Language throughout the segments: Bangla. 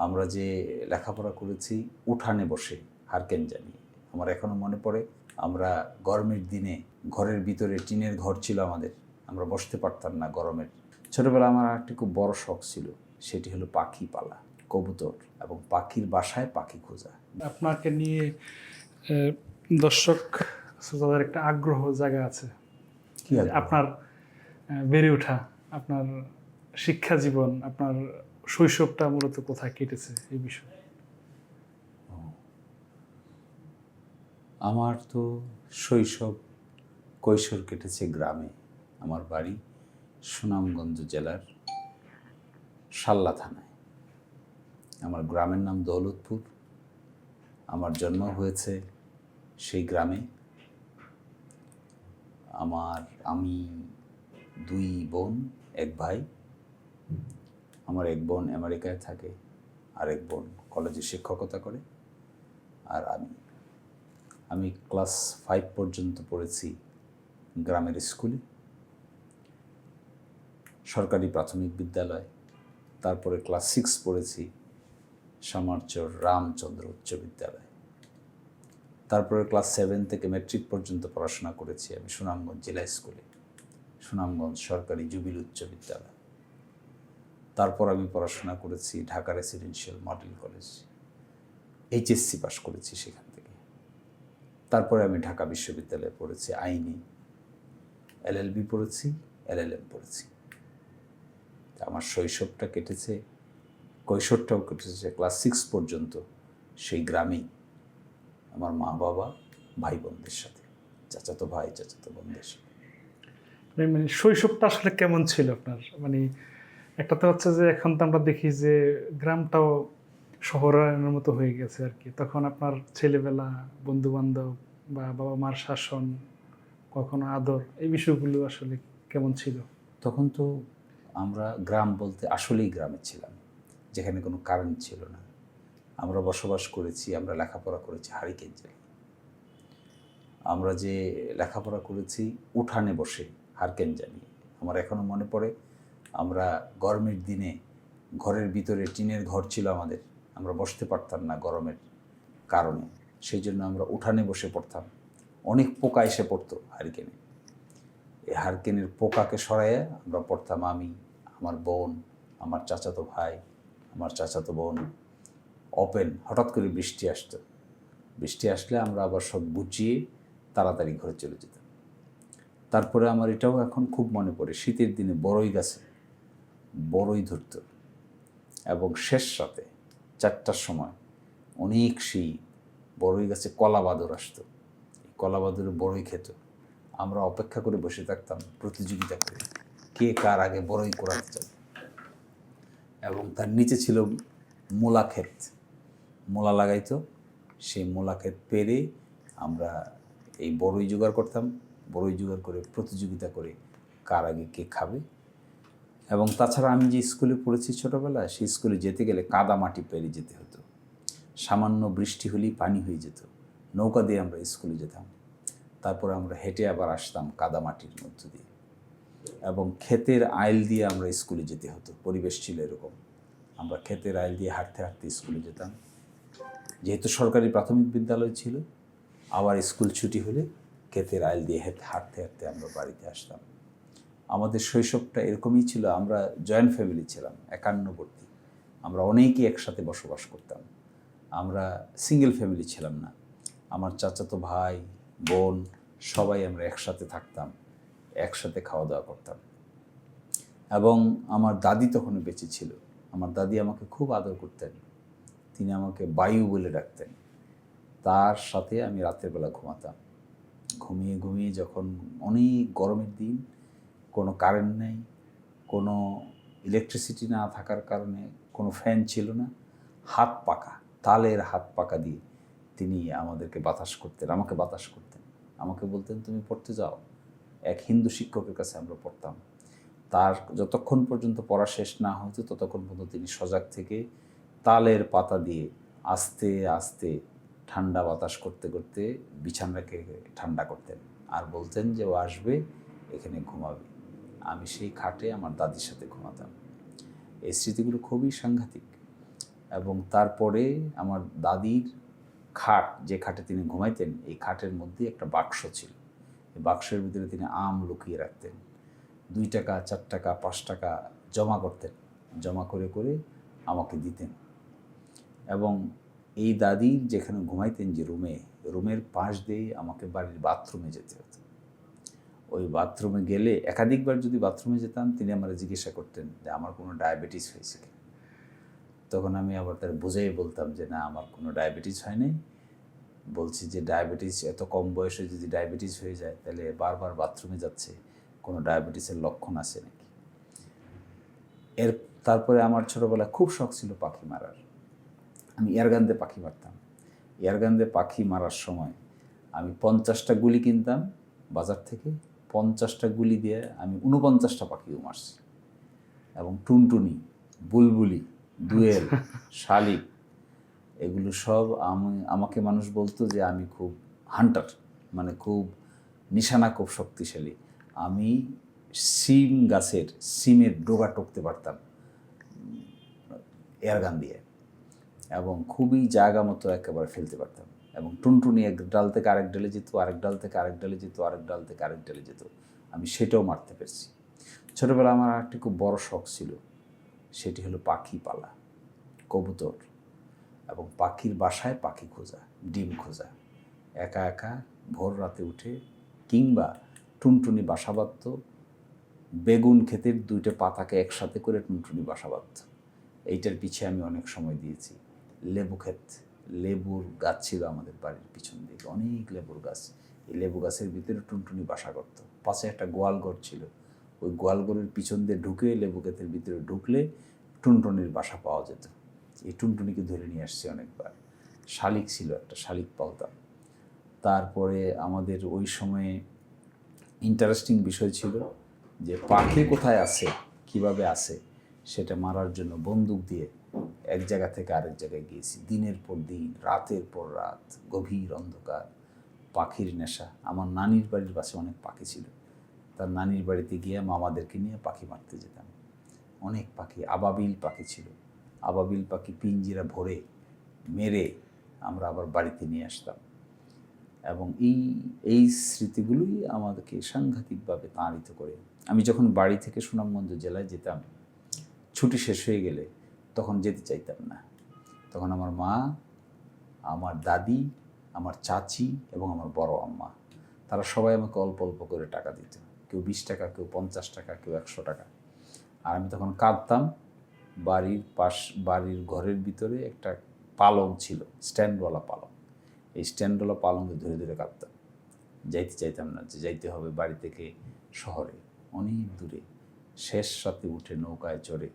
আমরা যে লেখাপড়া করেছি উঠানে বসে হারকেন জানিয়ে। আমার এখনও মনে পড়ে, আমরা গরমের দিনে ঘরের ভিতরে টিনের ঘর ছিল আমাদের, আমরা বসতে পারতাম না গরমের। ছোটোবেলা আমার একটি খুব বড় শখ ছিল, সেটি হলো পাখি পালা, কবুতর এবং পাখির বাসায় পাখি খোঁজা। আপনাকে নিয়ে দর্শক শ্রোতাদের একটা আগ্রহ জায়গা আছে কি যে আপনার বেড়ে ওঠা, আপনার শিক্ষা জীবন, আপনার শৈশবটা মূলত কোথায় কেটেছে এই বিষয়ে। আমার তো শৈশব কৈশোর কেটেছে গ্রামে। আমার বাড়ি সুনামগঞ্জ জেলার শাল্লা থানায়। আমার গ্রামের নাম দৌলতপুর। আমার জন্ম হয়েছে সেই গ্রামে। আমি 2 বোন, 1 ভাই। আমার 1 বোন আমেরিকায় থাকে, আর 1 বোন কলেজে শিক্ষকতা করে। আর আমি ক্লাস 5 পর্যন্ত পড়েছি গ্রামের স্কুলে, সরকারি প্রাথমিক বিদ্যালয়। তারপরে ক্লাস 6 পড়েছি সামারচর রামচন্দ্র উচ্চ বিদ্যালয়। তারপরে ক্লাস 7 থেকে ম্যাট্রিক পর্যন্ত পড়াশোনা করেছি আমি সুনামগঞ্জ জেলা স্কুলে, সুনামগঞ্জ সরকারি জুবিলি উচ্চ বিদ্যালয়। তারপর আমি পড়াশোনা করেছি Dhaka residential model college, HSC pass করেছি সেখান থেকে। তারপরে আমি ঢাকা বিশ্ববিদ্যালয়ে পড়েছি আইনে, LLB পড়েছি, LLM পড়েছি। আমার শৈশবটা কেটেছে, কৈশোরটাও কেটেছে ক্লাস 6 পর্যন্ত সেই গ্রামেই, আমার মা বাবা ভাই বোনদের সাথে, চাচাতো ভাই চাচাতো বোনদের সাথে। মানে শৈশবটা আসলে কেমন ছিল আপনার? মানে একটা তো হচ্ছে যে এখন তো আমরা দেখি যে গ্রামটাও শহরের মতো হয়ে গেছে আর কি। তখন আপনার ছেলেবেলা, বন্ধু বান্ধব বা বাবা মার শাসন, কখনো আদর, এই বিষয়গুলো আসলে কেমন ছিল? তখন তো আমরা গ্রাম বলতে আসলেই গ্রামে ছিলাম, যেখানে কোনো কারেন্ট ছিল না। আমরা বসবাস করেছি, আমরা লেখাপড়া করেছি হারিকেন জ্বালিয়ে। আমরা যে লেখাপড়া করেছি উঠানে বসে হারকেন জ্বালিয়ে। আমার এখনও মনে পড়ে, আমরা গরমের দিনে ঘরের ভিতরে টিনের ঘর ছিল আমাদের, আমরা বসতে পারতাম না গরমের কারণে, সেই জন্য আমরা উঠানে বসে পড়তাম। অনেক পোকা এসে পড়তো হারিকেনে। এই হারকেনের পোকাকে সরাইয়ে আমরা পড়তাম, আমি, আমার বোন, আমার চাচাতো ভাই, আমার চাচাতো বোন। ওপেন হঠাৎ করে বৃষ্টি আসতো, বৃষ্টি আসলে আমরা আবার সব বুঝিয়ে তাড়াতাড়ি ঘরে চলে যেতাম। তারপরে আমার এটাও এখন খুব মনে পড়ে, শীতের দিনে বড়ই গাছে বড়ই ধরত, এবং শেষ রাতে 4টার সময় অনেক শীত, বড়ই গাছে কলা বাদর আসতো, কলা বাদরে বড়ই খেত। আমরা অপেক্ষা করে বসে থাকতাম প্রতিযোগিতা করে, কে কার আগে বড়ই কোড়াতে চায়। এবং তার নিচে ছিল মূলা ক্ষেত, মূলা লাগাইতো, সেই মূলা ক্ষেত পেরে আমরা এই বড়ই জোগাড় করতাম, বড়ই জোগাড় করে প্রতিযোগিতা করে কার আগে কে খাবে। এবং তাছাড়া আমি যে স্কুলে পড়েছি ছোটোবেলায়, সেই স্কুলে যেতে গেলে কাদা মাটি পেরে যেতে হতো। সামান্য বৃষ্টি হলেই পানি হয়ে যেত, নৌকা দিয়ে আমরা স্কুলে যেতাম। তারপরে আমরা হেঁটে আবার আসতাম কাদা মাটির মধ্য দিয়ে, এবং ক্ষেতের আইল দিয়ে আমরা স্কুলে যেতে হতো। পরিবেশ ছিল এরকম, আমরা ক্ষেতের আইল দিয়ে হাঁটতে হাঁটতে স্কুলে যেতাম। যেহেতু সরকারি প্রাথমিক বিদ্যালয় ছিল, আবার স্কুল ছুটি হলে ক্ষেতের আইল দিয়ে হাঁটতে হাঁটতে আমরা বাড়িতে আসতাম। আমাদের শৈশবটা এরকমই ছিল। আমরা জয়েন্ট ফ্যামিলি ছিলাম, একান্নবর্তী। আমরা অনেকেই একসাথে বসবাস করতাম, আমরা সিঙ্গেল ফ্যামিলি ছিলাম না। আমার চাচাতো ভাই বোন সবাই আমরা একসাথে থাকতাম, একসাথে খাওয়া দাওয়া করতাম। এবং আমার দাদি তখনও বেঁচে ছিল। আমার দাদি আমাকে খুব আদর করতেন, তিনি আমাকে বায়ু বলে ডাকতেন। তার সাথে আমি রাতের বেলা ঘুমাতাম। ঘুমিয়ে ঘুমিয়ে যখন অনেক গরমের দিন, কোনো কারেন্ট নেই, কোনো ইলেকট্রিসিটি না থাকার কারণে কোনো ফ্যান ছিল না, হাত পাকা, তালের হাত পাকা দিয়ে তিনি আমাদেরকে বাতাস করতেন, আমাকে বাতাস করতেন। আমাকে বলতেন, তুমি পড়তে যাও। এক হিন্দু শিক্ষকের কাছে আমরা পড়তাম। তার যতক্ষণ পর্যন্ত পড়া শেষ না হতো ততক্ষণ পর্যন্ত তিনি সজাগ থেকে তালের পাতা দিয়ে আস্তে আস্তে ঠান্ডা বাতাস করতে করতে বিছানাকে ঠান্ডা করতেন, আর বলতেন যে ও আসবে, এখানে ঘুমাবে। আমি সেই খাটে আমার দাদির সাথে ঘুমাতাম। এই স্মৃতিগুলো খুবই সাংঘাতিক। এবং তারপরে আমার দাদির খাট, যে খাটে তিনি ঘুমাইতেন, এই খাটের মধ্যে একটা বাক্স ছিল। এই বাক্সের ভিতরে তিনি আম লুকিয়ে রাখতেন। 2 টাকা, 4 টাকা, 5 টাকা জমা করতেন, জমা করে করে আমাকে দিতেন। এবং এই দাদির যেখানে ঘুমাইতেন, যে রুমের পাশ দিয়ে আমাকে বাড়ির বাথরুমে যেতে হতো। ওই বাথরুমে গেলে একাধিকবার যদি বাথরুমে যেতাম, তিনি আমার জিজ্ঞাসা করতেন যে আমার কোনো ডায়াবেটিস হয়েছে কি। তখন আমি আবার তার বুঝেই বলতাম যে না, আমার কোনো ডায়াবেটিস হয়নি। বলছি যে ডায়াবেটিস, এত কম বয়সে যদি ডায়াবেটিস হয়ে যায়, তাহলে বারবার বাথরুমে যাচ্ছে, কোনো ডায়াবেটিসের লক্ষণ আছে নাকি। তারপরে আমার ছোটোবেলায় খুব শখ ছিল পাখি মারার। আমি এয়ারগান দিয়ে পাখি মারতাম। এয়ারগান দিয়ে পাখি মারার সময় আমি 50টা গুলি কিনতাম বাজার থেকে। 50টা গুলি দিয়ে আমি 49টা পাখিও মারছি। এবং টুনটুনি, বুলবুলি, দোয়েল, শালিক, এগুলো সব আমাকে মানুষ বলতো যে আমি খুব হান্টার, মানে খুব নিশানা, খুব শক্তিশালী। আমি সিমের ডোগা টুকতে পারতাম এয়ারগান দিয়ে, এবং খুবই জায়গা মতো একেবারে ফেলতে পারতাম। এবং টুনটুনি এক ডাল থেকে আরেক ডালে যেত, আরেক ডাল থেকে আরেক ডালে যেত, আরেক ডাল থেকে আরেক ডালে যেত, আমি সেটাও মারতে পেরেছি। ছোটোবেলা আমার আরেকটি খুব বড় শখ ছিল, সেটি হলো পাখি পালা, কবুতর, এবং পাখির বাসায় পাখি খোঁজা, ডিম খোঁজা। একা একা ভোর রাতে উঠে, কিংবা টুনটুনি বাসা বাঁধত, বেগুন ক্ষেতের 2টে পাতাকে একসাথে করে টুনটুনি বাসা বাঁধত। এইটার পিছে আমি অনেক সময় দিয়েছি। লেবু ক্ষেত, লেবুর গাছ ছিল আমাদের বাড়ির পিছন দিকে, অনেক লেবুর গাছ। এই লেবু গাছের ভিতরে টুনটুনি বাসা করত। পাশে একটা গোয়ালঘর ছিল, ওই গোয়ালঘরের পিছন দিয়ে ঢুকে লেবু ক্ষেতের ভিতরে ঢুকলে টুনটুনির বাসা পাওয়া যেত। এই টুনটুনিকে ধরে নিয়ে আসছি অনেকবার। শালিক ছিল একটা, শালিক পালতাম। তারপরে আমাদের ওই সময়ে ইন্টারেস্টিং বিষয় ছিল যে পাখি কোথায় আছে, কিভাবে আছে, সেটা মারার জন্য বন্দুক দিয়ে এক জায়গা থেকে আরেক জায়গায় গিয়েছি। দিনের পর দিন, রাতের পর রাত, গভীর অন্ধকার, পাখির নেশা। আমার নানির বাড়ির পাশে অনেক পাখি ছিল। তার নানির বাড়িতে গিয়ে মামাদেরকে নিয়ে পাখি মারতে যেতাম। অনেক পাখি, আবাবিল পাখি ছিল। আবাবিল পাখি পিঞ্জিরা ভরে মেরে আমরা আবার বাড়িতে নিয়ে আসতাম। এবং এই স্মৃতিগুলোই আমাদেরকে সাংঘাতিকভাবে তাড়িত করে। আমি যখন বাড়ি থেকে সুনামগঞ্জ জেলায় যেতাম, ছুটি শেষ হয়ে গেলে তখন যেতে চাইতাম না। তখন আমার মা, আমার দাদি, আমার চাচি এবং আমার বড় আম্মা, তারা সবাই আমাকে অল্প অল্প করে টাকা দিত। কেউ 20 টাকা, কেউ 50 টাকা, কেউ 100 টাকা। আর আমি তখন কাঁদতাম। বাড়ির ঘরের ভিতরে একটা পালং ছিল, স্ট্যান্ডওয়ালা পালং। এই স্ট্যান্ডওয়ালা পালংকে ধরে ধরে কাঁদতাম। যাইতে চাইতাম না, যে যাইতে হবে বাড়ি থেকে শহরে, অনেক দূরে। শেষ রাতে উঠে নৌকায় চড়ে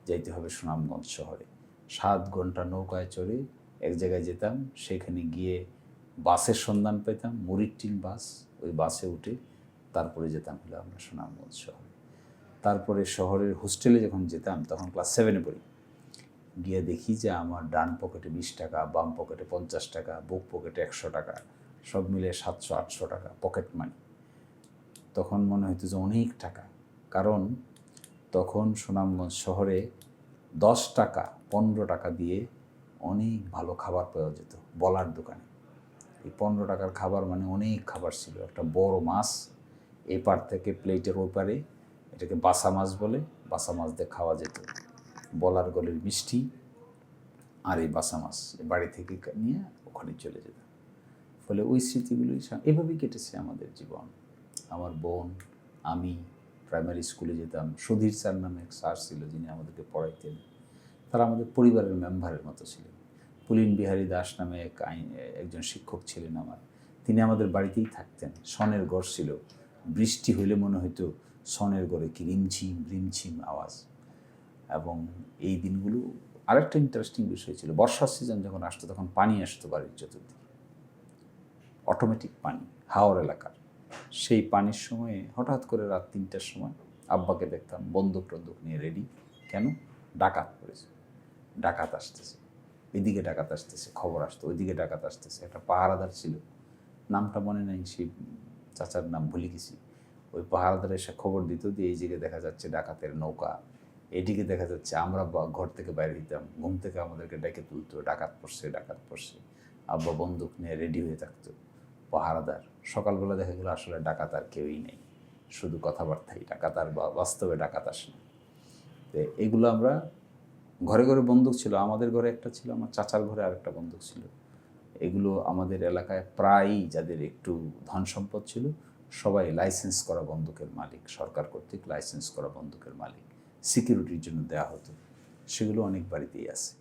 যাইতে হবে সুনামগঞ্জ শহরে। 7 ঘন্টা নৌকায় চড়ে এক জায়গায় যেতাম, সেখানে গিয়ে বাসের সন্ধান পেতাম, মুড়ির টিন বাস। ওই বাসে উঠে তারপরে যেতাম হলো আমরা সুনামগঞ্জ শহরে। তারপরে শহরের হোস্টেলে যখন যেতাম, তখন ক্লাস 7-এ পড়ি। গিয়ে দেখি যে আমার ডান পকেটে 20 টাকা, বাম পকেটে 50 টাকা, বুক পকেটে 100 টাকা, সব মিলে 700-800 টাকা পকেট মানি। তখন মনে হতো যে অনেক টাকা, কারণ তখন সুনামগঞ্জ শহরে 10 টাকা 15 টাকা দিয়ে অনেক ভালো খাবার পাওয়া যেত বলার দোকানে। এই 15 টাকার খাবার মানে অনেক খাবার ছিল। একটা বড় মাছ, এপার থেকে প্লেটের ওপারে, এটাকে বাসা মাছ বলে, বাসা মাছ দিয়ে খাওয়া যেত। বলার গলের মিষ্টি আর এই বাসা মাছ বাড়ি থেকে নিয়ে ওখানে চলে যেত। ফলে ওই স্মৃতিগুলোই এভাবেই কেটেছে আমাদের জীবন। আমার বোন, আমি প্রাইমারি স্কুলে যেতাম। সুধীর স্যার নামে এক স্যার ছিল, যিনি আমাদেরকে পড়াইতেন। তারা আমাদের পরিবারের মেম্বারের মতো ছিলেন। পুলিন বিহারী দাস নামে একজন শিক্ষক ছিলেন আমার। তিনি আমাদের বাড়িতেই থাকতেন। সনের ঘর ছিল, বৃষ্টি হইলে মনে হইতো সনের ঘরে কি রিমঝিম রিমঝিম আওয়াজ। এবং এই দিনগুলো আরেকটা ইন্টারেস্টিং বিষয় ছিল, বর্ষার সিজন যখন আসতো তখন পানি আসতো বাড়ির চতুর্দিকে, অটোমেটিক পানি, হাওর এলাকার। সেই পানির সময়ে হঠাৎ করে রাত 3টার সময় আব্বাকে দেখতাম বন্দুক টন্দুক নিয়ে রেডি। কেন? ডাকাত পড়েছে, ডাকাত আসতেছে, এদিকে ডাকাত আসতেছে, খবর আসতো ওইদিকে ডাকাত আসতেছে। একটা পাহারাদার ছিল, নামটা মনে নেই, সেই চাচার নাম ভুলে গেছি। ওই পাহারাদার এসে খবর দিত যে এই জায়গায় দেখা যাচ্ছে ডাকাতের নৌকা, এদিকে দেখা যাচ্ছে আমরা ঘর থেকে বাইরে হইতাম, ঘুম থেকে আমাদেরকে ডেকে তুলতো, ডাকাত পড়ছে ডাকাত পড়ছে, আব্বা বন্দুক নিয়ে রেডি হয়ে থাকতো পাহারাদার। সকালবেলা দেখা গেলো আসলে ডাকাত আর কেউই নেই, শুধু কথাবার্তাই, ডাকাত আর বাস্তবে ডাকাত আসে না। তো এগুলো আমরা ঘরে ঘরে বন্দুক ছিল, আমাদের ঘরে একটা ছিল, আমার চাচার ঘরে আরেকটা বন্দুক ছিল। এগুলো আমাদের এলাকায় প্রায়ই যাদের একটু ধন সম্পদ ছিল সবাই লাইসেন্স করা বন্দুকের মালিক, সরকার কর্তৃক লাইসেন্স করা বন্দুকের মালিক, সিকিউরিটির জন্য দেওয়া হতো। সেগুলো অনেক বাড়িতেই আছে।